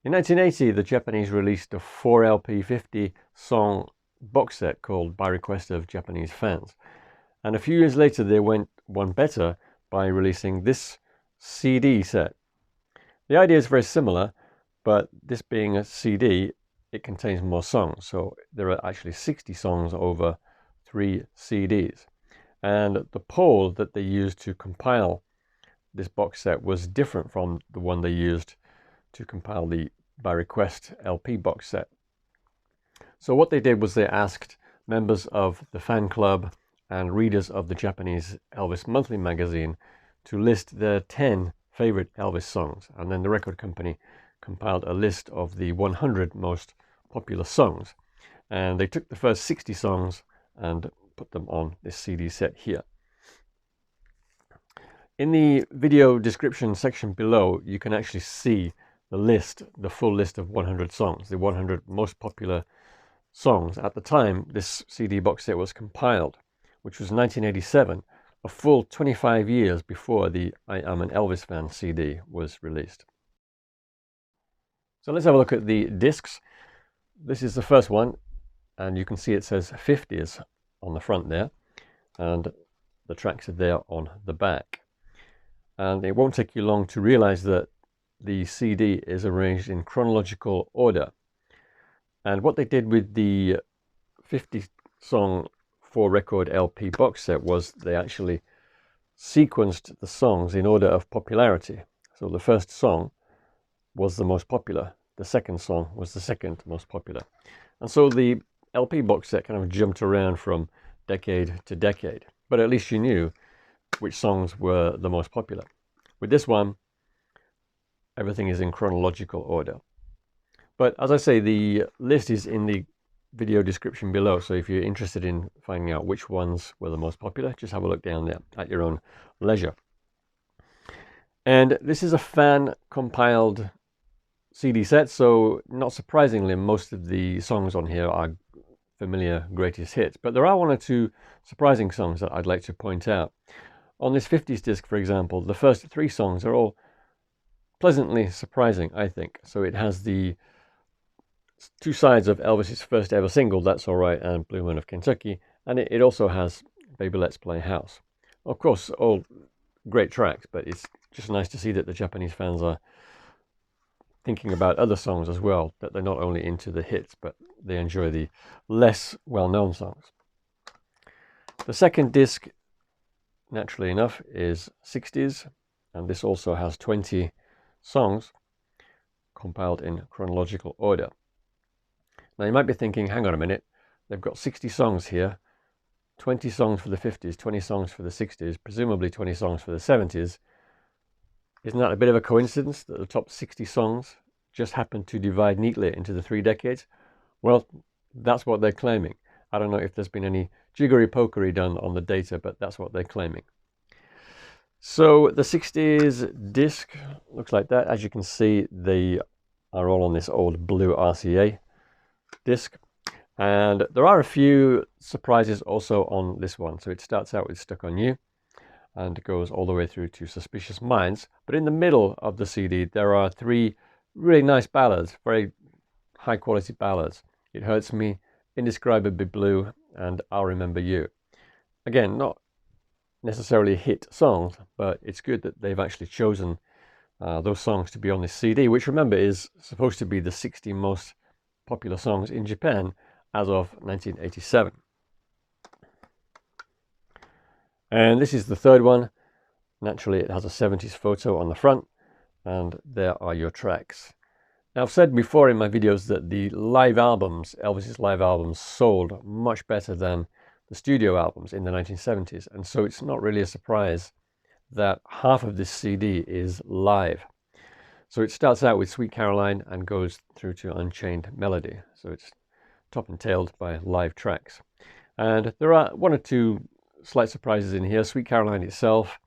In 1980, the Japanese released a 4 LP 50 song box set called By Request of Japanese Fans. And a few years later, they went one better by releasing this CD set. The idea is very similar, but this being a CD, it contains more songs. So there are actually 60 songs over 3 CDs. And the pole that they used to compile this box set was different from the one they used to compile the By Request LP box set. So what they did was they asked members of the fan club and readers of the Japanese Elvis Monthly magazine to list their 10 favorite Elvis songs, and then the record company compiled a list of the 100 most popular songs, and they took the first 60 songs and put them on this CD set here. In the video description section below, you can actually see the list, the full list of 100 songs, the 100 most popular songs at the time this CD box set was compiled, which was 1987, a full 25 years before the I Am an Elvis Fan CD was released. So let's have a look at the discs. This is the first one, and you can see it says 50s on the front there, and the tracks are there on the back. And it won't take you long to realize that the CD is arranged in chronological order. And what they did with the 50 song 4 record LP box set was they actually sequenced the songs in order of popularity. So the first song was the most popular, the second song was the second most popular. And so the LP box set kind of jumped around from decade to decade, but at least you knew which songs were the most popular. With this one, everything is in chronological order. But as I say, the list is in the video description below, so if you're interested in finding out which ones were the most popular, just have a look down there at your own leisure. And this is a fan compiled CD set, so not surprisingly, most of the songs on here are familiar greatest hits, but there are one or two surprising songs that I'd like to point out. On this 50s disc, for example, the first 3 songs are all pleasantly surprising, I think. So it has the 2 sides of Elvis's first ever single, That's Alright, and Blue Moon of Kentucky, and it also has Baby Let's Play House. Of course, all great tracks, but it's just nice to see that the Japanese fans are thinking about other songs as well, that they're not only into the hits, but they enjoy the less well-known songs. The second disc, naturally enough, is 60s, and this also has 20 songs compiled in chronological order. Now you might be thinking, hang on a minute, they've got 60 songs here, 20 songs for the 50s, 20 songs for the 60s, presumably 20 songs for the 70s. Isn't that a bit of a coincidence that the top 60 songs just happen to divide neatly into the 3 decades? Well, that's what they're claiming. I don't know if there's been any jiggery-pokery done on the data, but that's what they're claiming. So the 60s disc looks like that. As you can see, they are all on this old blue RCA disc. And there are a few surprises also on this one. So it starts out with Stuck on You and goes all the way through to Suspicious Minds. But in the middle of the CD, there are 3 really nice ballads, very high quality ballads. It Hurts Me, Indescribably Blue, and I'll Remember You. Again, not necessarily hit songs, but it's good that they've actually chosen those songs to be on this CD, which, remember, is supposed to be the 60 most popular songs in Japan as of 1987. And this is the third one. Naturally, it has a 70s photo on the front, and there are your tracks. Now, I've said before in my videos that the live albums, Elvis's live albums, sold much better than the studio albums in the 1970s, and so it's not really a surprise that half of this CD is live. So it starts out with Sweet Caroline and goes through to Unchained Melody. So it's top and tailed by live tracks. And there are 1 or 2 slight surprises in here. Sweet Caroline itself,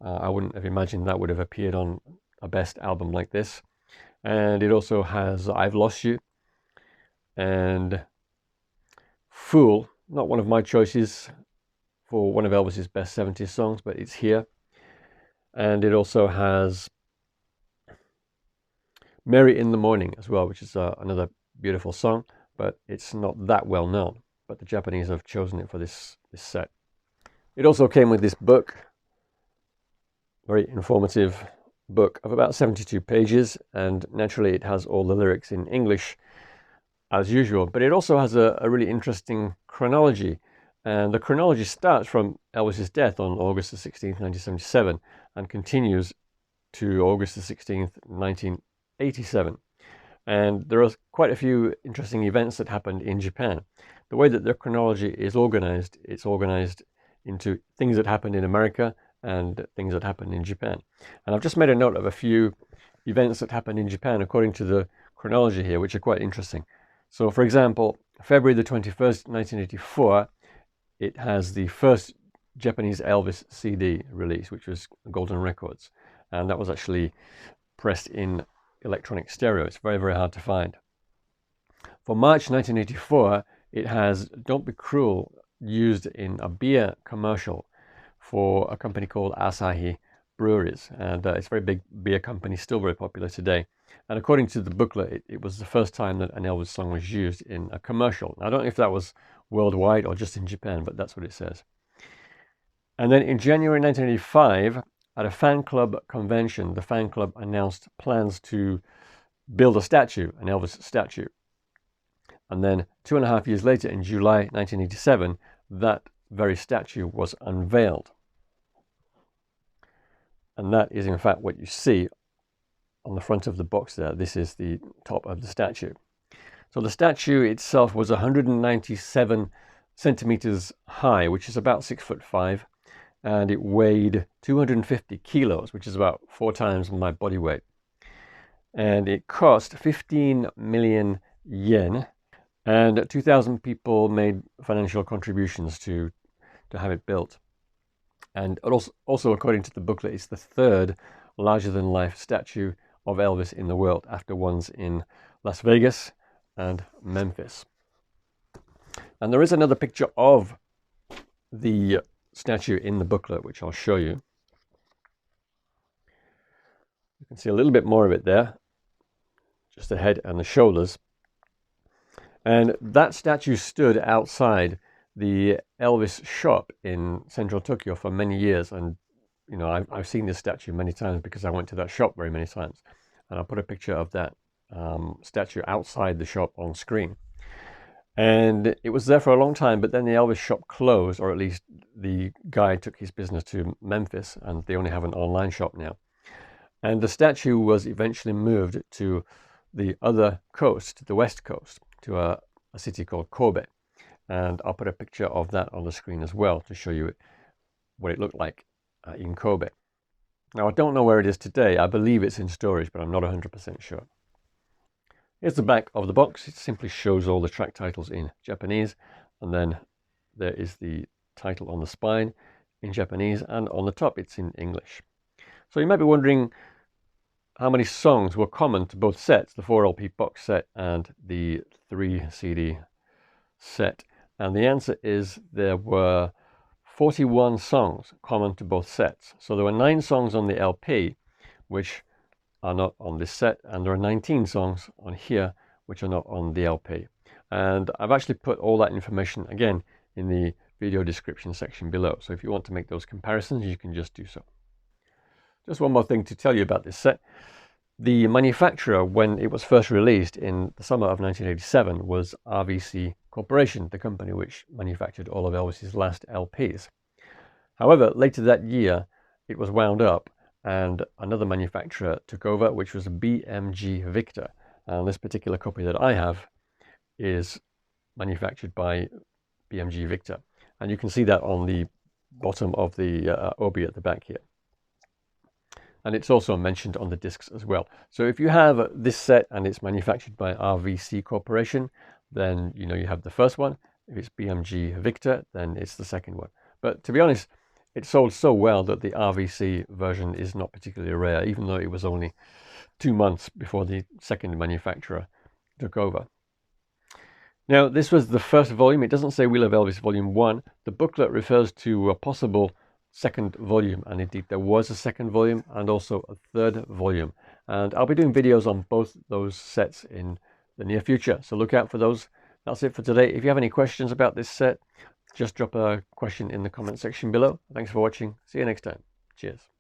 I wouldn't have imagined that would have appeared on a best album like this. And it also has I've Lost You and Fool, not one of my choices for one of Elvis's best 70s songs, but it's here. And it also has Mary in the Morning as well, which is another beautiful song, but it's not that well known. But the Japanese have chosen it for this set. It also came with this book, very informative book of about 72 pages, and naturally it has all the lyrics in English as usual, but it also has a really interesting chronology, and the chronology starts from Elvis's death on August the 16th, 1977, and continues to August the 16th, 1987. And there are quite a few interesting events that happened in Japan. The way that the chronology is organized, it's organized into things that happened in America and things that happened in Japan. And I've just made a note of a few events that happened in Japan according to the chronology here, which are quite interesting. So, for example, February the 21st, 1984, it has the first Japanese Elvis CD release, which was Golden Records. And that was actually pressed in electronic stereo. It's very, very hard to find. For March 1984, it has Don't Be Cruel used in a beer commercial for a company called Asahi Breweries. And it's a very big beer company, still very popular today. And according to the booklet, it was the first time that an Elvis song was used in a commercial. Now, I don't know if that was worldwide or just in Japan, but that's what it says. And then in January 1985, at a fan club convention, the fan club announced plans to build a statue, an Elvis statue. And then 2.5 years later, in July 1987, that very statue was unveiled. And that is in fact what you see on the front of the box there. This is the top of the statue. So the statue itself was 197 centimeters high, which is about 6'5", and it weighed 250 kilos, which is about 4 times my body weight. And it cost 15 million yen, and 2,000 people made financial contributions to have it built. And also according to the booklet, it's the third larger-than-life statue of Elvis in the world, after ones in Las Vegas and Memphis. And there is another picture of the statue in the booklet, which I'll show you. You can see a little bit more of it there, just the head and the shoulders. And that statue stood outside the Elvis shop in central Tokyo for many years. And you know, I've seen this statue many times because I went to that shop very many times. And I'll put a picture of that statue outside the shop on screen. And it was there for a long time, but then the Elvis shop closed, or at least the guy took his business to Memphis, and they only have an online shop now. And the statue was eventually moved to the other coast, the west coast, to a city called Kobe. And I'll put a picture of that on the screen as well to show you what it looked like in Kobe. Now, I don't know where it is today. I believe it's in storage, but I'm not 100% sure. Here's the back of the box. It simply shows all the track titles in Japanese, and then there is the title on the spine in Japanese, and on the top it's in English. So you might be wondering how many songs were common to both sets, the 4LP box set and the 3 CD set. And the answer is there were 41 songs common to both sets. So there were 9 songs on the LP, which are not on this set, and there are 19 songs on here which are not on the LP. And I've actually put all that information again in the video description section below. So if you want to make those comparisons, you can just do so. Just one more thing to tell you about this set. The manufacturer, when it was first released in the summer of 1987, was RVC Corporation, the company which manufactured all of Elvis's last LPs. However, later that year, it was wound up and another manufacturer took over, which was BMG Victor. And this particular copy that I have is manufactured by BMG Victor. And you can see that on the bottom of the obi at the back here. And it's also mentioned on the discs as well. So if you have this set and it's manufactured by RVC Corporation, then you know you have the first one. If it's BMG Victor, then it's the second one. But to be honest, it sold so well that the RVC version is not particularly rare, even though it was only 2 months before the second manufacturer took over. Now, this was the first volume. It doesn't say We Love Elvis Volume 1. The booklet refers to a possible second volume, and indeed there was a second volume and also a third volume. And I'll be doing videos on both those sets in the near future, so look out for those. That's it for today. If you have any questions about this set, just drop a question in the comment section below. Thanks for watching. See you next time. Cheers.